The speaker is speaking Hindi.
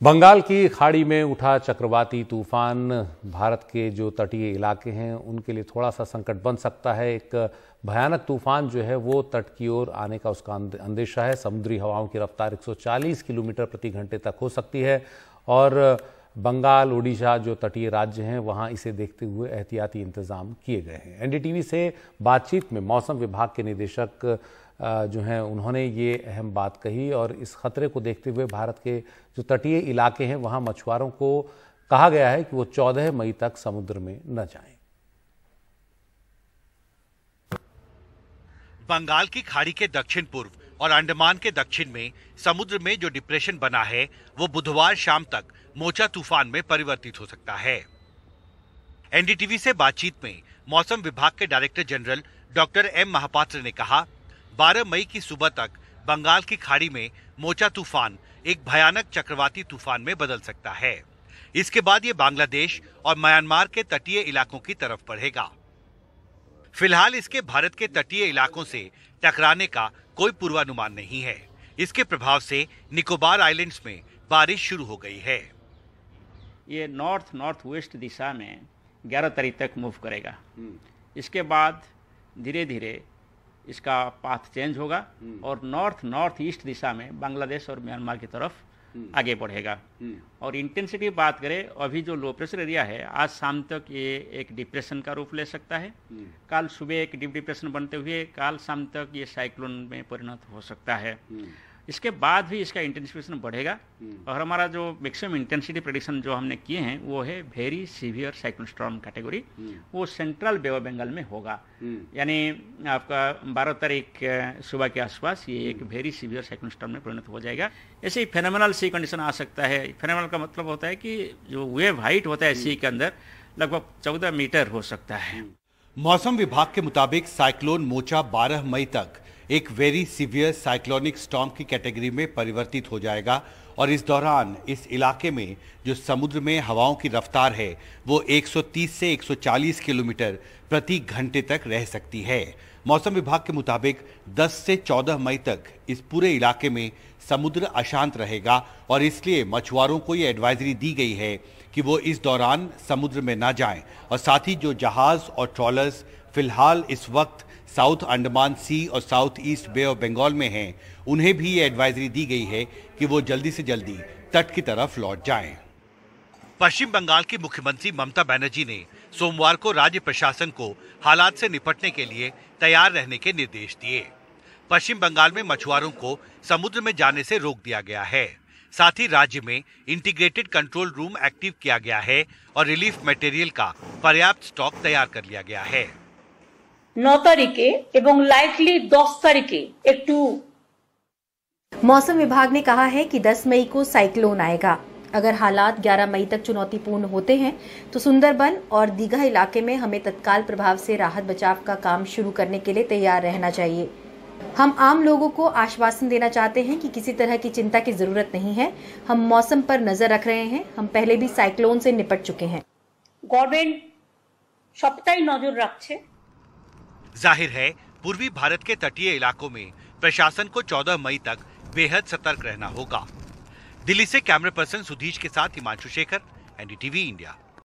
बंगाल की खाड़ी में उठा चक्रवाती तूफान भारत के जो तटीय इलाके हैं उनके लिए थोड़ा सा संकट बन सकता है। एक भयानक तूफान जो है वो तट की ओर आने का उसका अंदेशा है। समुद्री हवाओं की रफ्तार 140 किलोमीटर प्रति घंटे तक हो सकती है और बंगाल, उड़ीसा जो तटीय राज्य हैं वहां इसे देखते हुए एहतियाती इंतजाम किए गए हैं। एनडीटीवी से बातचीत में मौसम विभाग के निदेशक जो हैं उन्होंने ये अहम बात कही और इस खतरे को देखते हुए भारत के जो तटीय इलाके हैं वहां मछुआरों को कहा गया है कि वो 14 मई तक समुद्र में न जाएं। बंगाल की खाड़ी के दक्षिण पूर्व और अंडमान के दक्षिण में समुद्र में जो डिप्रेशन बना है वो बुधवार शाम तक मोचा तूफान में परिवर्तित हो सकता है। एनडीटीवी से बातचीत में मौसम विभाग के director general doctor M Mahapatra ने कहा, 12 मई की सुबह तक बंगाल की खाड़ी में मोचा तूफान एक भयानक चक्रवाती तूफान में बदल सकता है। इसके बाद ये बांग्लादेश और म्यांमार के तटीय इलाकों की तरफ बढ़ेगा। फिलहाल इसके भारत के तटीय इलाकों से टकराने का कोई पूर्वानुमान नहीं है। इसके प्रभाव से निकोबार आइलैंड्स में बारिश शुरू हो गई है। ये नॉर्थ वेस्ट दिशा में 11 तारीख तक मूव करेगा। इसके बाद धीरे धीरे इसका पाथ चेंज होगा और नॉर्थ ईस्ट दिशा में बांग्लादेश और म्यांमार की तरफ आगे बढ़ेगा। और इंटेंसिटी बात करें, अभी जो लो प्रेशर एरिया है आज शाम तक ये एक डिप्रेशन का रूप ले सकता है। कल सुबह एक डीप डिप्रेशन बनते हुए कल शाम तक ये साइक्लोन में परिणत हो सकता है। इसके बाद भी इसका इंटेंसिफिकेशन बढ़ेगा और हमारा जो मैक्सिमम इंटेंसिटी प्रेडिक्शन जो हमने किए हैं वो है very severe cyclone storm category. वो सेंट्रल बे ऑफ बंगाल में होगा, यानी आपका 12 तारीख सुबह के आसपास ये एक वेरी सीवियर साइक्लोन स्टॉर्म में परिणत हो जाएगा। ऐसे ही फेनोमेनल सी कंडीशन आ सकता है। फेनोमेनल का मतलब होता है कि जो वेव हाइट होता है सी के अंदर लगभग 14 मीटर हो सकता है। मौसम विभाग के मुताबिक साइक्लोन मोचा 12 मई तक एक वेरी सीवियर साइक्लोनिक स्टॉर्म की कैटेगरी में परिवर्तित हो जाएगा और इस दौरान इस इलाके में जो समुद्र में हवाओं की रफ्तार है वो 130 से 140 किलोमीटर प्रति घंटे तक रह सकती है। मौसम विभाग के मुताबिक 10 से 14 मई तक इस पूरे इलाके में समुद्र अशांत रहेगा और इसलिए मछुआरों को ये एडवाइजरी दी गई है कि वो इस दौरान समुद्र में ना जाएं और साथ ही जो जहाज और ट्रॉलर्स फिलहाल इस वक्त साउथ अंडमान सी और south east bay of Bengal में हैं, उन्हें भी ये एडवाइजरी दी गई है कि वो जल्दी से जल्दी तट की तरफ लौट जाएं। पश्चिम बंगाल की मुख्यमंत्री ममता बनर्जी ने सोमवार को राज्य प्रशासन को हालात से निपटने के लिए तैयार रहने के निर्देश दिए। पश्चिम बंगाल में मछुआरों को समुद्र में जाने से रोक दिया गया है। साथ ही राज्य में इंटीग्रेटेड कंट्रोल रूम एक्टिव किया गया है और रिलीफ मटेरियल का पर्याप्त स्टॉक तैयार कर लिया गया है। 9 तारीखे एवं लाइकली 10 तारीखे एकटू। मौसम विभाग ने कहा है कि 10 मई को साइक्लोन आएगा। अगर हालात 11 मई तक चुनौतीपूर्ण होते हैं तो सुंदरबन और दीघा इलाके में हमें तत्काल प्रभाव से राहत बचाव का काम शुरू करने के लिए तैयार रहना चाहिए। हम आम लोगों को आश्वासन देना चाहते हैं कि किसी तरह की चिंता की जरूरत नहीं है। हम मौसम पर नजर रख रहे हैं। हम पहले भी साइक्लोन से निपट चुके हैं। गवर्नमेंट सबटाई नजर रखছে। जाहिर है पूर्वी भारत के तटीय इलाकों में प्रशासन को 14 मई तक बेहद सतर्क रहना होगा। दिल्ली से कैमरा पर्सन सुधीश के साथ हिमांशु शेखर, एनडीटीवी इंडिया।